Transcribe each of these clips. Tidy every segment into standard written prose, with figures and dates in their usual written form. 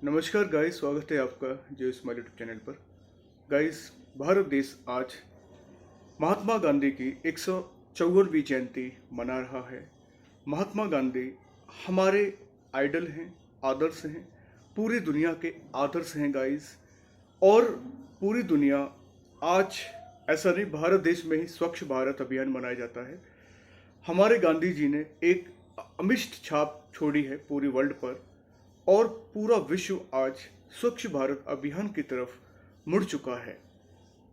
नमस्कार गाइस, स्वागत है आपका जो स्माइल यूट्यूब चैनल पर। गाइस, भारत देश आज महात्मा गांधी की 154वीं जयंती मना रहा है। महात्मा गांधी हमारे आइडल हैं, आदर्श हैं, पूरी दुनिया के आदर्श हैं गाइस। और पूरी दुनिया आज ऐसा नहीं, भारत देश में ही स्वच्छ भारत अभियान मनाया जाता है। हमारे गांधी जी ने एक अमिष्ट छाप छोड़ी है पूरी वर्ल्ड पर, और पूरा विश्व आज स्वच्छ भारत अभियान की तरफ मुड़ चुका है।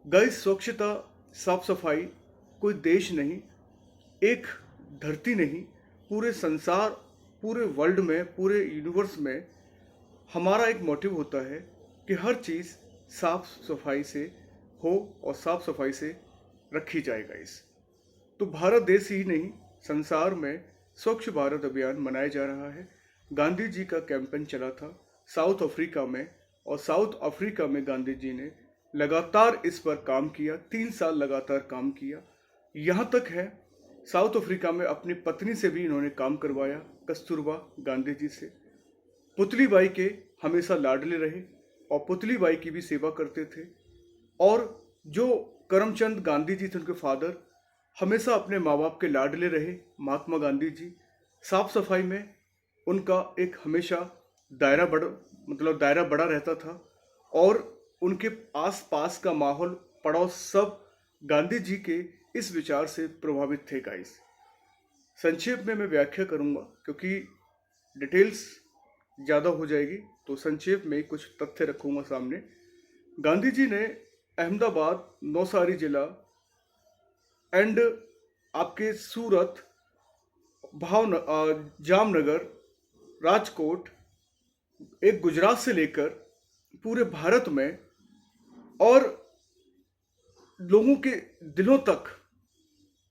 गाइस, स्वच्छता, साफ सफाई कोई देश नहीं, एक धरती नहीं, पूरे संसार, पूरे वर्ल्ड में, पूरे यूनिवर्स में हमारा एक मोटिव होता है कि हर चीज़ साफ सफाई से हो और साफ सफाई से रखी जाए गाइस। तो भारत देश ही नहीं, संसार में स्वच्छ भारत अभियान मनाया जा रहा है। गांधी जी का कैंपेन चला था साउथ अफ्रीका में, और साउथ अफ्रीका में गांधी जी ने लगातार इस पर काम किया, 3 साल लगातार काम किया। यहाँ तक है, साउथ अफ्रीका में अपनी पत्नी से भी इन्होंने काम करवाया, कस्तूरबा गांधी जी से। पुतली बाई के हमेशा लाडले रहे और पुतली बाई की भी सेवा करते थे। और जो करमचंद गांधी जी थे, उनके फादर, हमेशा अपने माँ बाप के लाडले रहे। महात्मा गांधी जी साफ सफाई में उनका एक हमेशा दायरा बड़ा रहता था, और उनके आस पास का माहौल, पड़ोस, सब गांधी जी के इस विचार से प्रभावित थे गाइस। संक्षेप में मैं व्याख्या करूंगा क्योंकि डिटेल्स ज़्यादा हो जाएगी, तो संक्षेप में कुछ तथ्य रखूंगा सामने। गांधी जी ने अहमदाबाद, नौसारी जिला एंड आपके सूरत, जामनगर, राजकोट, एक गुजरात से लेकर पूरे भारत में और लोगों के दिलों तक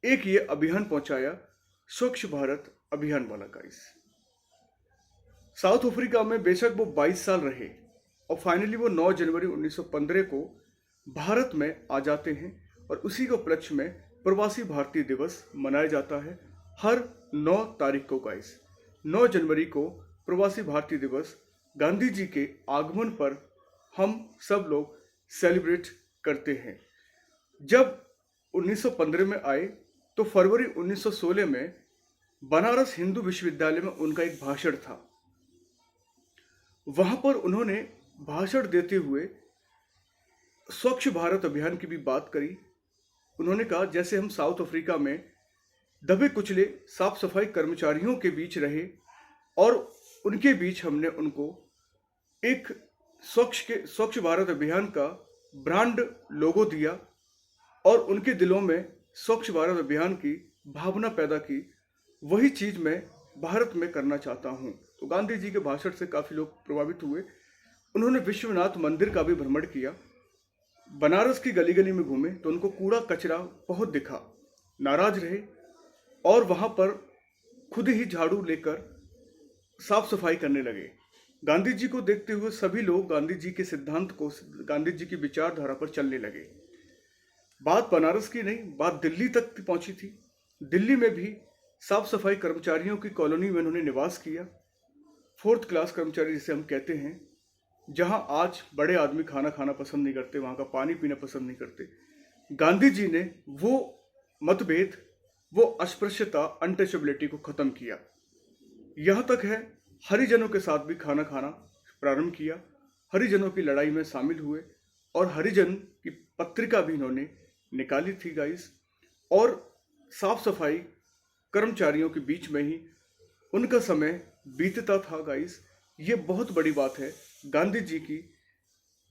एक ये अभियान पहुंचाया, स्वच्छ भारत अभियान वाला गाइस। साउथ अफ्रीका में बेशक वो 22 साल रहे और फाइनली वो 9 जनवरी 1915 को भारत में आ जाते हैं, और उसी के उपलक्ष्य में प्रवासी भारतीय दिवस मनाया जाता है हर 9 तारीख को गाइस। 9 जनवरी को प्रवासी भारतीय दिवस, गांधी जी के आगमन पर हम सब लोग सेलिब्रेट करते हैं। जब 1915 में आए तो फरवरी 1916 में बनारस हिंदू विश्वविद्यालय में उनका एक भाषण था। वहां पर उन्होंने भाषण देते हुए स्वच्छ भारत अभियान की भी बात करी। उन्होंने कहा, जैसे हम साउथ अफ्रीका में दबे कुचले साफ सफाई कर्मचारियों के बीच रहे और उनके बीच हमने उनको एक स्वच्छ भारत अभियान का ब्रांड लोगो दिया और उनके दिलों में स्वच्छ भारत अभियान की भावना पैदा की, वही चीज़ मैं भारत में करना चाहता हूँ। तो गांधी जी के भाषण से काफ़ी लोग प्रभावित हुए। उन्होंने विश्वनाथ मंदिर का भी भ्रमण किया, बनारस की गली गली में घूमे तो उनको कूड़ा कचरा बहुत दिखा, नाराज रहे और वहाँ पर खुद ही झाड़ू लेकर साफ सफाई करने लगे। गांधी जी को देखते हुए सभी लोग गांधी जी के सिद्धांत को, गांधी जी की विचारधारा पर चलने लगे। बात बनारस की नहीं, बात दिल्ली तक पहुंची थी। दिल्ली में भी साफ सफाई कर्मचारियों की कॉलोनी में उन्होंने निवास किया। 4th क्लास कर्मचारी जिसे हम कहते हैं, जहां आज बड़े आदमी खाना खाना पसंद नहीं करते, वहां का पानी पीना पसंद नहीं करते। गांधी जी ने वो मतभेद, वो अस्पृश्यता, अनटचेबिलिटी को खत्म किया। यहाँ तक है, हरिजनों के साथ भी खाना खाना प्रारंभ किया, हरिजनों की लड़ाई में शामिल हुए और हरिजन की पत्रिका भी इन्होंने निकाली थी गाइस। और साफ सफाई कर्मचारियों के बीच में ही उनका समय बीतता था गाइस। ये बहुत बड़ी बात है। गांधी जी की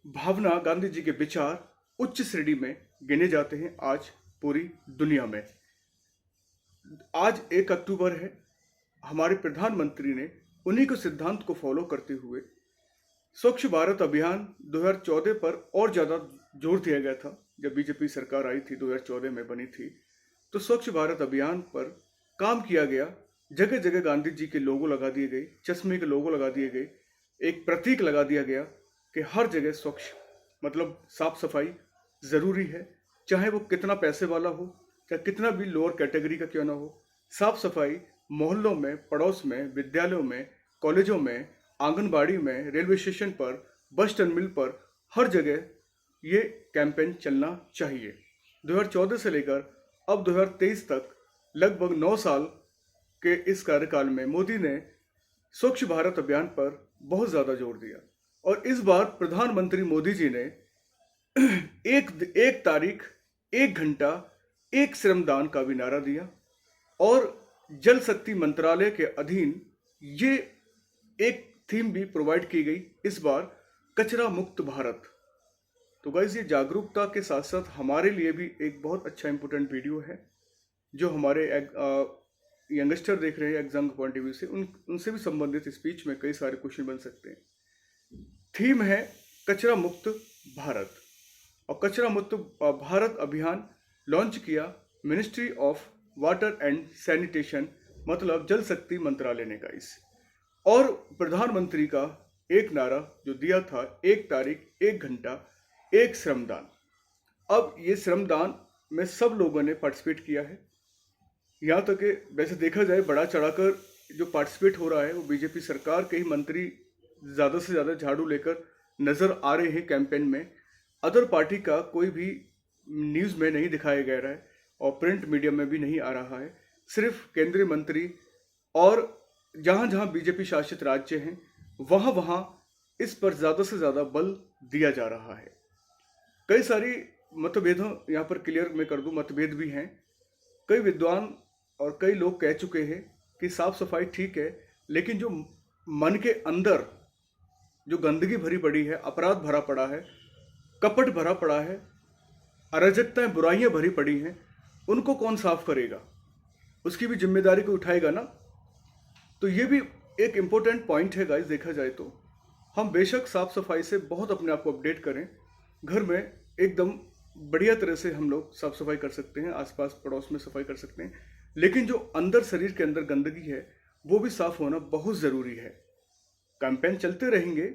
भावना, गांधी जी के विचार उच्च श्रेणी में गिने जाते हैं आज पूरी दुनिया में। आज 1 अक्टूबर है। हमारे प्रधानमंत्री ने उन्हीं के सिद्धांत को फॉलो करते हुए स्वच्छ भारत अभियान 2014 पर और ज़्यादा जोर दिया गया था। जब बीजेपी सरकार आई थी, 2014 में बनी थी, तो स्वच्छ भारत अभियान पर काम किया गया। जगह जगह गांधी जी के लोगो लगा दिए गए, चश्मे के लोगो लगा दिए गए, एक प्रतीक लगा दिया गया कि हर जगह स्वच्छ मतलब साफ सफाई ज़रूरी है, चाहे वो कितना पैसे वाला हो, चाहे कितना भी लोअर कैटेगरी का क्यों ना हो। साफ सफाई मोहल्लों में, पड़ोस में, विद्यालयों में, कॉलेजों में, आंगनबाड़ी में, रेलवे स्टेशन पर, बस टर्मिनल पर, हर जगह ये कैंपेन चलना चाहिए। 2014 से लेकर अब 2023 तक लगभग 9 साल के इस कार्यकाल में मोदी ने स्वच्छ भारत अभियान पर बहुत ज़्यादा जोर दिया और इस बार प्रधानमंत्री मोदी जी ने एक तारीख, 1 घंटा, 1 श्रमदान का भी नारा दिया और जल शक्ति मंत्रालय के अधीन ये एक थीम भी प्रोवाइड की गई, इस बार कचरा मुक्त भारत। तो गाइस, ये जागरूकता के साथ साथ हमारे लिए भी एक बहुत अच्छा इंपॉर्टेंट वीडियो है। जो हमारे यंगस्टर देख रहे हैं एग्जाम के पॉइंट ऑफ व्यू से, उनसे भी संबंधित स्पीच में कई सारे क्वेश्चन बन सकते हैं। थीम है कचरा मुक्त भारत और कचरा मुक्त भारत अभियान लॉन्च किया ministry of water and sanitation, मतलब जल शक्ति मंत्रालय ने गाइस। और प्रधानमंत्री का एक नारा जो दिया था, 1 तारीख, 1 घंटा, 1 श्रमदान। अब ये श्रमदान में सब लोगों ने पार्टिसिपेट किया है। यहाँ तक कि वैसे देखा जाए बड़ा चढ़ाकर जो पार्टिसिपेट हो रहा है वो बीजेपी सरकार के ही मंत्री ज़्यादा से ज़्यादा झाड़ू लेकर नज़र आ रहे हैं कैंपेन में। अदर पार्टी का कोई भी न्यूज़ में नहीं दिखाया गया है और प्रिंट मीडिया में भी नहीं आ रहा है। सिर्फ केंद्रीय मंत्री और जहाँ जहाँ बीजेपी शासित राज्य हैं वहाँ वहाँ इस पर ज़्यादा से ज़्यादा बल दिया जा रहा है। कई सारी मतभेदों यहाँ पर क्लियर मैं कर दूँ, मतभेद भी हैं। कई विद्वान और कई लोग कह चुके हैं कि साफ सफाई ठीक है, लेकिन जो मन के अंदर जो गंदगी भरी पड़ी है, अपराध भरा पड़ा है, कपट भरा पड़ा है, अराजकताएं, बुराइयां भरी पड़ी हैं, उनको कौन साफ करेगा? उसकी भी जिम्मेदारी को उठाएगा ना। तो ये भी एक इम्पोर्टेंट पॉइंट है गाइस। देखा जाए तो हम बेशक साफ सफाई से बहुत अपने आप को अपडेट करें, घर में एकदम बढ़िया तरह से हम लोग साफ सफाई कर सकते हैं, आसपास पड़ोस में सफाई कर सकते हैं, लेकिन जो अंदर शरीर के अंदर गंदगी है वो भी साफ होना बहुत ज़रूरी है। कैंपेन चलते रहेंगे,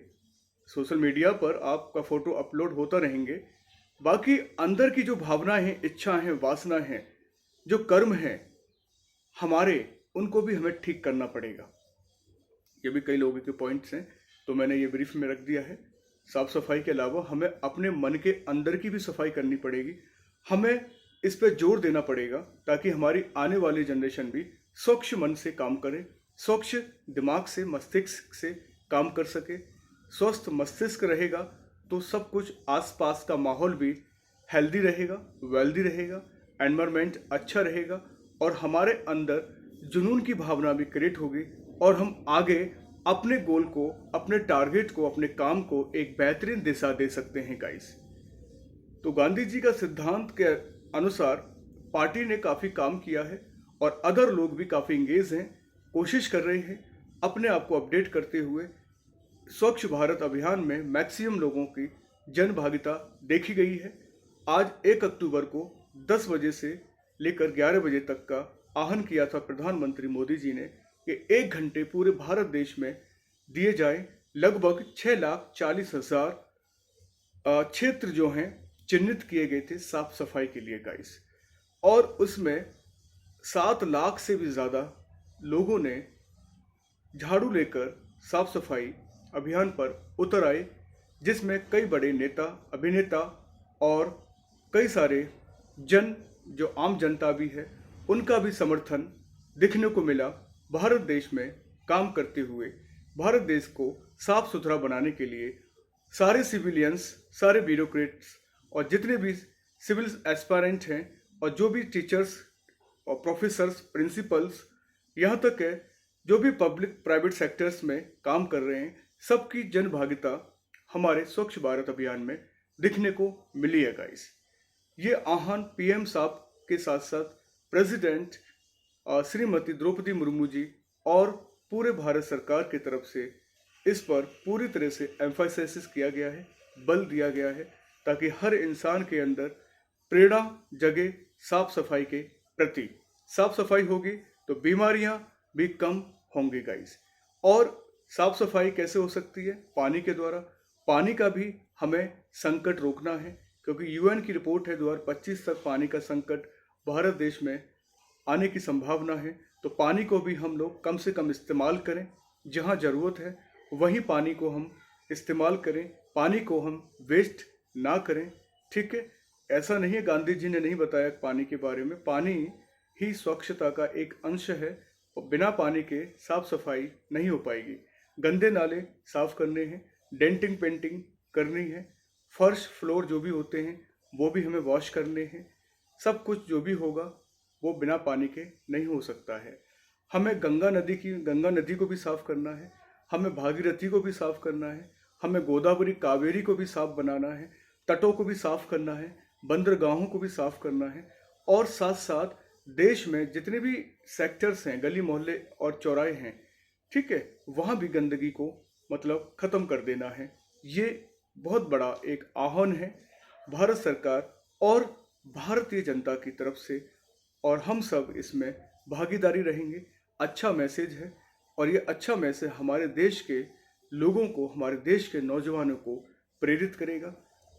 सोशल मीडिया पर आपका फ़ोटो अपलोड होता रहेंगे, बाकी अंदर की जो भावनाएं हैं, इच्छा हैं, वासना हैं, जो कर्म हैं हमारे, उनको भी हमें ठीक करना पड़ेगा। ये भी कई लोगों के पॉइंट्स हैं, तो मैंने ये ब्रीफ में रख दिया है। साफ सफाई के अलावा हमें अपने मन के अंदर की भी सफाई करनी पड़ेगी। हमें इस पर जोर देना पड़ेगा ताकि हमारी आने वाली जनरेशन भी स्वच्छ मन से काम करे, स्वच्छ दिमाग से, मस्तिष्क से काम कर सके। स्वस्थ मस्तिष्क रहेगा तो सब कुछ आसपास का माहौल भी हेल्दी रहेगा, वेल्दी रहेगा, एनवायरनमेंट अच्छा रहेगा और हमारे अंदर जुनून की भावना भी क्रिएट होगी और हम आगे अपने गोल को, अपने टारगेट को, अपने काम को एक बेहतरीन दिशा दे सकते हैं गाइस। तो गांधी जी का सिद्धांत के अनुसार पार्टी ने काफ़ी काम किया है और अदर लोग भी काफ़ी इंगेज हैं, कोशिश कर रहे हैं अपने आप को अपडेट करते हुए। स्वच्छ भारत अभियान में मैक्सिमम लोगों की जन भागीदारी देखी गई है। आज 1 अक्टूबर को 10 बजे से लेकर 11 बजे तक का आह्वान किया था प्रधानमंत्री मोदी जी ने कि 1 घंटे पूरे भारत देश में दिए जाए। लगभग 6,40,000 क्षेत्र जो हैं चिन्हित किए गए थे साफ सफाई के लिए गाइस, और उसमें 7 लाख से भी ज़्यादा लोगों ने झाड़ू लेकर साफ सफाई अभियान पर उतर आए, जिसमें कई बड़े नेता, अभिनेता और कई सारे जो आम जनता भी है, उनका भी समर्थन दिखने को मिला। भारत देश में काम करते हुए भारत देश को साफ सुथरा बनाने के लिए सारे सिविलियंस, सारे ब्यूरोक्रेट्स और जितने भी सिविल एस्पायरेंट हैं और जो भी टीचर्स और प्रोफेसर्स, प्रिंसिपल्स, यहाँ तक है जो भी पब्लिक प्राइवेट सेक्टर्स में काम कर रहे हैं, सबकी जन भागीदारी हमारे स्वच्छ भारत अभियान में दिखने को मिली है गाइस। ये आह्वान पीएम साहब के साथ साथ प्रेसिडेंट श्रीमती द्रौपदी मुर्मू जी और पूरे भारत सरकार की तरफ से इस पर पूरी तरह से एम्फासाइज किया गया है, बल दिया गया है, ताकि हर इंसान के अंदर प्रेरणा जगे साफ सफाई के प्रति। साफ सफाई होगी तो बीमारियां भी कम होंगी गाइस। और साफ सफाई कैसे हो सकती है? पानी के द्वारा। पानी का भी हमें संकट रोकना है, क्योंकि यूएन की रिपोर्ट है 2025 तक पानी का संकट भारत देश में आने की संभावना है। तो पानी को भी हम लोग कम से कम इस्तेमाल करें, जहां ज़रूरत है वही पानी को हम इस्तेमाल करें, पानी को हम वेस्ट ना करें। ठीक है, ऐसा नहीं है, गांधी जी ने नहीं बताया पानी के बारे में। पानी ही स्वच्छता का एक अंश है और बिना पानी के साफ सफाई नहीं हो पाएगी। गंदे नाले साफ करने हैं, डेंटिंग पेंटिंग करनी है, फर्श फ्लोर जो भी होते हैं वो भी हमें वॉश करने हैं। सब कुछ जो भी होगा वो बिना पानी के नहीं हो सकता है। हमें गंगा नदी को भी साफ करना है, हमें भागीरथी को भी साफ करना है, हमें गोदावरी कावेरी को भी साफ बनाना है, तटों को भी साफ करना है, बंदरगाहों को भी साफ करना है, और साथ साथ देश में जितने भी सेक्टर्स हैं, गली मोहल्ले और चौराहे हैं, ठीक है, वहाँ भी गंदगी को मतलब ख़त्म कर देना है। ये बहुत बड़ा एक आह्वान है भारत सरकार और भारतीय जनता की तरफ से, और हम सब इसमें भागीदारी रहेंगे। अच्छा मैसेज है और ये अच्छा मैसेज हमारे देश के लोगों को, हमारे देश के नौजवानों को प्रेरित करेगा।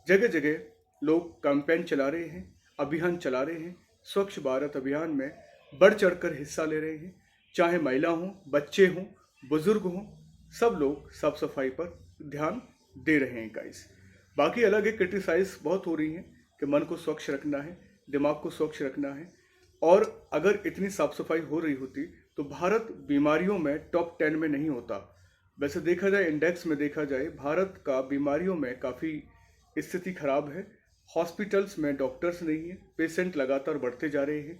जगह जगह लोग कैंपेन चला रहे हैं, अभियान चला रहे हैं, स्वच्छ भारत अभियान में बढ़ चढ़कर हिस्सा ले रहे हैं। चाहे महिला हों, बच्चे हों, बुजुर्ग हों, सब लोग साफ सफाई पर ध्यान दे रहे हैं गाइस। बाकी अलग है, क्रिटिसाइज बहुत हो रही है कि मन को स्वच्छ रखना है, दिमाग को स्वच्छ रखना है, और अगर इतनी साफ सफाई हो रही होती तो भारत बीमारियों में टॉप 10 में नहीं होता। वैसे देखा जाए, इंडेक्स में देखा जाए, भारत का बीमारियों में काफ़ी स्थिति खराब है। हॉस्पिटल्स में डॉक्टर्स नहीं है, पेशेंट लगातार बढ़ते जा रहे हैं।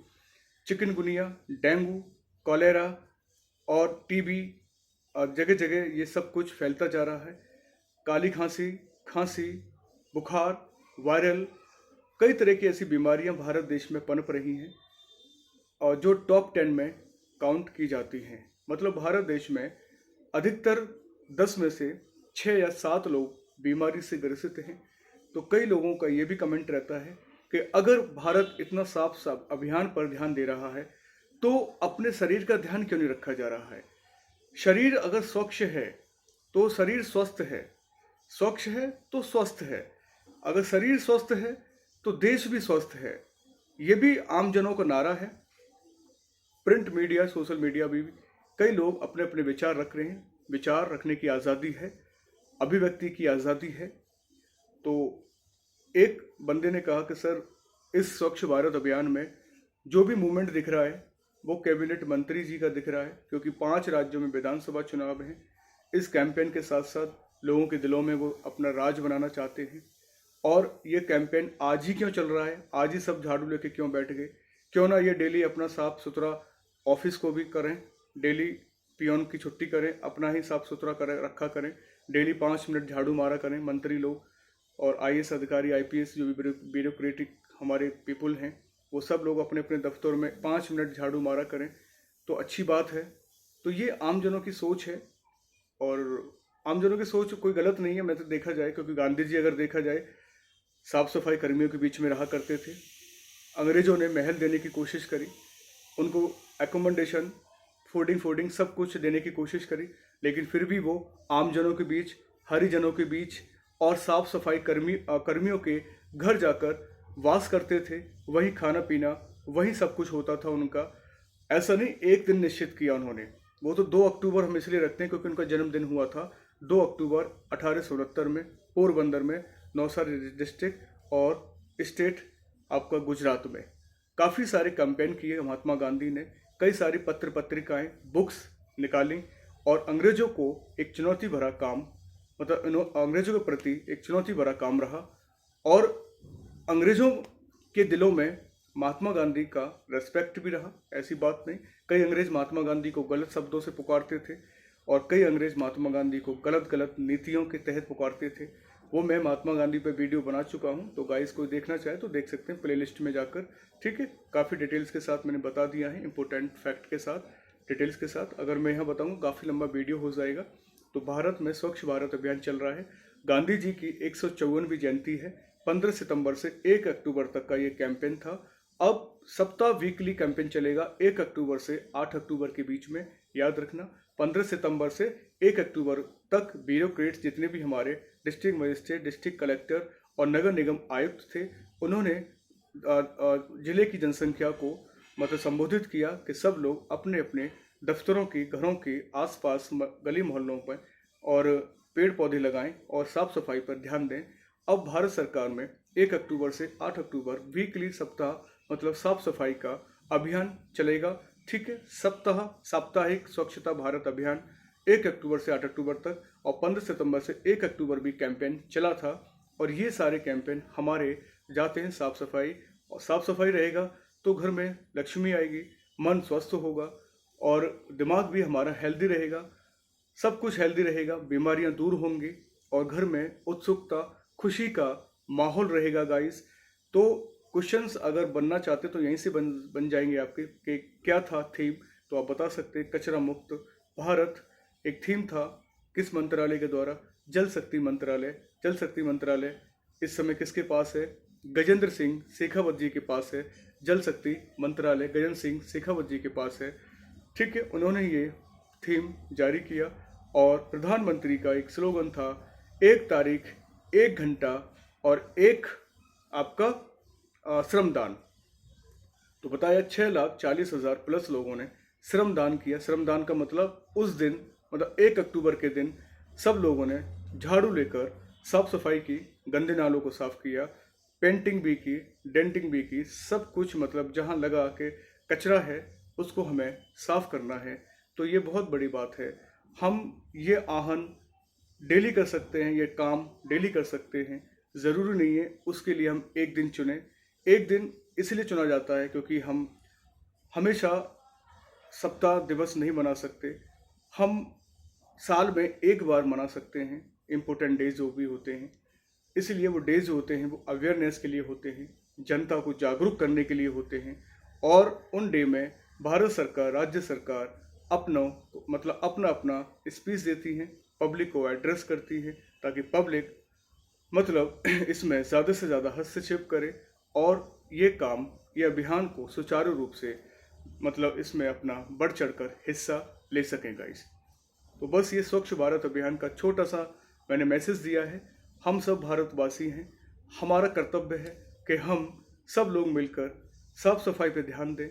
चिकनगुनिया, डेंगू, कॉलेरा और टीबी, जगह जगह ये सब कुछ फैलता जा रहा है। काली खांसी, बुखार, वायरल, कई तरह की ऐसी बीमारियां भारत देश में पनप रही हैं और जो टॉप 10 में काउंट की जाती हैं। मतलब भारत देश में अधिकतर 10 में से 6 या 7 लोग बीमारी से ग्रसित हैं। तो कई लोगों का ये भी कमेंट रहता है कि अगर भारत इतना साफ अभियान पर ध्यान दे रहा है तो अपने शरीर का ध्यान क्यों नहीं रखा जा रहा है। शरीर अगर स्वच्छ है तो शरीर स्वस्थ है, स्वच्छ है तो स्वस्थ है। अगर शरीर स्वस्थ है तो देश भी स्वस्थ है। ये भी आमजनों का नारा है। प्रिंट मीडिया, सोशल मीडिया भी कई लोग अपने अपने विचार रख रहे हैं। विचार रखने की आज़ादी है, अभिव्यक्ति की आज़ादी है। तो एक बंदे ने कहा कि सर, इस स्वच्छ भारत अभियान में जो भी मूवमेंट दिख रहा है वो कैबिनेट मंत्री जी का दिख रहा है, क्योंकि 5 राज्यों में विधानसभा चुनाव हैं। इस कैंपेन के साथ साथ लोगों के दिलों में वो अपना राज बनाना चाहते हैं। और ये कैंपेन आज ही क्यों चल रहा है, आज ही सब झाड़ू लेके क्यों बैठ गए? क्यों ना ये डेली अपना साफ सुथरा ऑफिस को भी करें, डेली पियोन की छुट्टी करें, अपना ही साफ सुथरा करें, रखा करें, डेली 5 मिनट झाड़ू मारा करें मंत्री लोग और आईएएस अधिकारी, आईपीएस जो भी ब्यूरोक्रेटिक हमारे पीपुल हैं, वो सब लोग अपने अपने दफ्तरों में 5 मिनट झाड़ू मारा करें तो अच्छी बात है। तो ये आमजनों की सोच है और आमजनों की सोच कोई गलत नहीं है, मैं तो देखा जाए, क्योंकि गांधी जी अगर देखा जाए साफ सफाई कर्मियों के बीच में रहा करते थे। अंग्रेजों ने महल देने की कोशिश करी, उनको एकोमोडेशन, फूडिंग सब कुछ देने की कोशिश करी, लेकिन फिर भी वो आमजनों के बीच, हरिजनों के बीच और साफ सफाई कर्मियों के घर जाकर वास करते थे। वहीं खाना पीना, वहीं सब कुछ होता था उनका। ऐसा नहीं एक दिन निश्चित किया उन्होंने, वो तो 2 अक्टूबर हम इसलिए रखते हैं क्योंकि उनका जन्मदिन हुआ था 2 अक्टूबर 1869 में पोरबंदर में, नौसारी डिस्ट्रिक्ट और स्टेट आपका गुजरात में। काफ़ी सारे कैंपेन किए महात्मा गांधी ने, कई सारी पत्र पत्रिकाएं, बुक्स निकाली और अंग्रेजों को एक चुनौती भरा काम, मतलब अंग्रेजों के प्रति एक चुनौती भरा काम रहा। और अंग्रेजों के दिलों में महात्मा गांधी का रेस्पेक्ट भी रहा, ऐसी बात नहीं। कई अंग्रेज महात्मा गांधी को गलत शब्दों से पुकारते थे और कई अंग्रेज महात्मा गांधी को गलत गलत नीतियों के तहत पुकारते थे। वो मैं महात्मा गांधी पे वीडियो बना चुका हूँ, तो गाइस कोई देखना चाहे तो देख सकते हैं प्लेलिस्ट में जाकर। ठीक है, काफ़ी डिटेल्स के साथ मैंने बता दिया है, इंपॉर्टेंट फैक्ट के साथ, डिटेल्स के साथ। अगर मैं यहाँ बताऊँ काफ़ी लंबा वीडियो हो जाएगा। तो भारत में स्वच्छ भारत अभियान चल रहा है। गांधी जी की 154वीं जयंती है। 15 सितंबर से 1 अक्टूबर तक का ये कैंपेन था। अब सप्ताह वीकली कैंपेन चलेगा 1 अक्टूबर से 8 अक्टूबर के बीच में, याद रखना। 15 सितंबर से 1 अक्टूबर तक ब्यूरोक्रेट्स जितने भी हमारे डिस्ट्रिक्ट मजिस्ट्रेट, डिस्ट्रिक्ट कलेक्टर और नगर निगम आयुक्त थे, उन्होंने जिले की जनसंख्या को मतलब संबोधित किया कि सब लोग अपने अपने दफ्तरों की, घरों के आसपास, गली मोहल्लों पर और पेड़ पौधे लगाएं और साफ सफाई पर ध्यान दें। अब भारत सरकार में 1 अक्टूबर से 8 अक्टूबर वीकली सप्ताह मतलब साफ सफाई का अभियान चलेगा। ठीक है, साप्ताहिक स्वच्छता भारत अभियान 1 अक्टूबर से 8 अक्टूबर तक, और 15 सितंबर से 1 अक्टूबर भी कैंपेन चला था। और ये सारे कैंपेन हमारे जाते हैं साफ सफाई, और साफ सफाई रहेगा तो घर में लक्ष्मी आएगी, मन स्वस्थ होगा और दिमाग भी हमारा हेल्दी रहेगा, सब कुछ हेल्दी रहेगा, बीमारियां दूर होंगी और घर में उत्सुकता खुशी का माहौल रहेगा गाइस। तो क्वेश्चंस अगर बनना चाहते तो यहीं से बन जाएंगे आपके कि क्या था थीम, तो आप बता सकते हैं कचरा मुक्त भारत एक थीम था। किस मंत्रालय के द्वारा? जल शक्ति मंत्रालय। जल शक्ति मंत्रालय इस समय किसके पास है? गजेंद्र सिंह शेखावत जी के पास है। जल शक्ति मंत्रालय गजेंद्र सिंह शेखावत जी के पास है। ठीक है, उन्होंने ये थीम जारी किया और प्रधानमंत्री का एक स्लोगन था, 1 तारीख 1 घंटा और 1 आपका श्रमदान। तो बताया 6,40,000 प्लस लोगों ने श्रमदान किया। श्रमदान का मतलब उस दिन मतलब 1 अक्टूबर के दिन सब लोगों ने झाड़ू लेकर साफ सफाई की, गंदे नालों को साफ किया, पेंटिंग भी की, डेंटिंग भी की, सब कुछ मतलब जहाँ लगा के कचरा है उसको हमें साफ करना है। तो ये बहुत बड़ी बात है। हम ये आहन डेली कर सकते हैं, ये काम डेली कर सकते हैं। ज़रूरी नहीं है उसके लिए हम एक दिन चुनें। एक दिन इसलिए चुना जाता है क्योंकि हम हमेशा सप्ताह दिवस नहीं मना सकते। हम साल में एक बार मना सकते हैं इम्पोर्टेंट डेज जो भी होते हैं। इसलिए वो डेज होते हैं वो अवेयरनेस के लिए होते हैं, जनता को जागरूक करने के लिए होते हैं। और उन डे में भारत सरकार, राज्य सरकार अपना अपना स्पीच देती हैं, पब्लिक को एड्रेस करती है ताकि पब्लिक मतलब इसमें ज़्यादा से ज़्यादा हस्तक्षेप करे और ये अभियान को सुचारू रूप से मतलब इसमें अपना बढ़ चढ़कर हिस्सा ले सकें गाइस। तो बस ये स्वच्छ भारत अभियान का छोटा सा मैंने मैसेज दिया है। हम सब भारतवासी हैं, हमारा कर्तव्य है कि हम सब लोग मिलकर साफ सफाई पे ध्यान दें।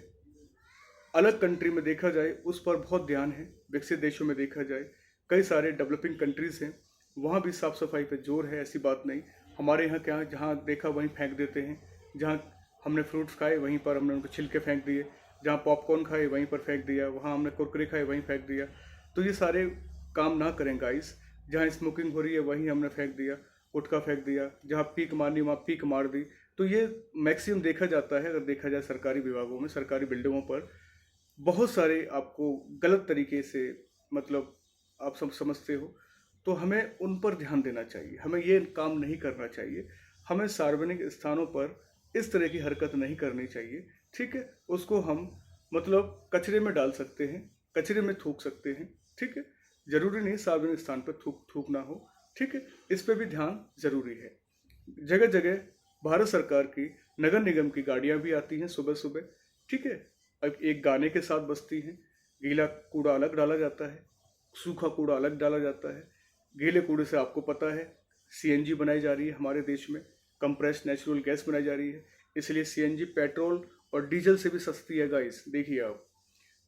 अलग कंट्री में देखा जाए उस पर बहुत ध्यान है, विकसित देशों में देखा जाए कई सारे डेवलपिंग कंट्रीज़ हैं, वहाँ भी साफ़ सफाई पे जोर है, ऐसी बात नहीं। हमारे यहाँ क्या, जहाँ देखा वहीं फेंक देते हैं। जहाँ हमने फ्रूट्स खाए वहीं पर हमने उनको छिलके फेंक दिए, जहाँ पॉपकॉर्न खाए वहीं पर फेंक दिया, वहाँ हमने कुरकुरे खाए वहीं फेंक दिया। तो ये सारे काम ना करें गाइस। जहाँ स्मोकिंग हो रही है वहीं हमने फेंक दिया, गुटखा फेंक दिया, जहाँ पीक मारनी वहाँ पीक मार दी। तो ये मैक्सिमम देखा जाता है। अगर देखा जाए सरकारी विभागों में, सरकारी बिल्डिंगों पर बहुत सारे आपको गलत तरीके से मतलब आप सब समझते हो, तो हमें उन पर ध्यान देना चाहिए। हमें ये काम नहीं करना चाहिए। हमें सार्वजनिक स्थानों पर इस तरह की हरकत नहीं करनी चाहिए। ठीक है, उसको हम मतलब कचरे में डाल सकते हैं, कचरे में थूक सकते हैं। ठीक है, जरूरी नहीं सार्वजनिक स्थान पर थूकना हो। ठीक है, इस पर भी ध्यान जरूरी है। जगह जगह भारत सरकार की नगर निगम की गाड़ियां भी आती हैं सुबह सुबह। ठीक है, अब एक गाने के साथ बजती हैं। गीला कूड़ा अलग डाला जाता है, सूखा कूड़ा अलग डाला जाता है। गीले कूड़े से आपको पता है सीएनजी बनाई जा रही है हमारे देश में, कंप्रेस्ड नेचुरल गैस बनाई जा रही है। इसलिए सीएनजी पेट्रोल और डीजल से भी सस्ती है गाइस, देखिए आप।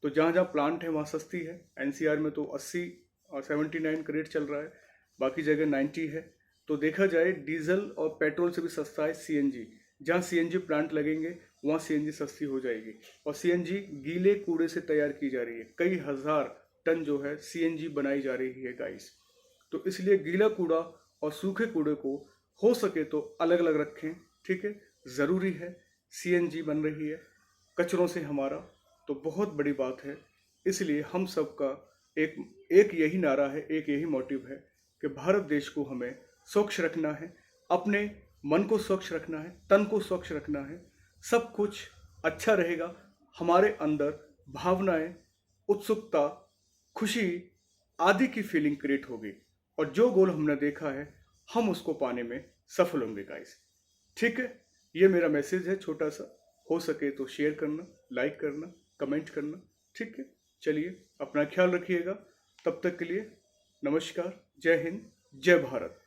तो जहाँ जहाँ प्लांट है वहाँ सस्ती है। एनसीआर में तो 80 और 79 का रेट चल रहा है, बाकी जगह 90 है। तो देखा जाए डीजल और पेट्रोल से भी सस्ता है सीएनजी। जहाँ सीएनजी प्लांट लगेंगे वहाँ सीएनजी सस्ती हो जाएगी। और सीएनजी गीले कूड़े से तैयार की जा रही है, कई हजार टन जो है सीएनजी बनाई जा रही है गाइस। तो इसलिए गीला कूड़ा और सूखे कूड़े को हो सके तो अलग अलग रखें। ठीक है, ज़रूरी है। सीएनजी बन रही है कचरों से हमारा, तो बहुत बड़ी बात है। इसलिए हम सबका एक यही नारा है, एक यही मोटिव है कि भारत देश को हमें स्वच्छ रखना है, अपने मन को स्वच्छ रखना है, तन को स्वच्छ रखना है। सब कुछ अच्छा रहेगा, हमारे अंदर भावनाएं, उत्सुकता, खुशी आदि की फीलिंग क्रिएट होगी और जो गोल हमने देखा है हम उसको पाने में सफल होंगे गाइस। ठीक है, ये मेरा मैसेज है छोटा सा। हो सके तो शेयर करना, लाइक करना, कमेंट करना। ठीक है, चलिए अपना ख्याल रखिएगा। तब तक के लिए नमस्कार, जय हिंद, जय भारत।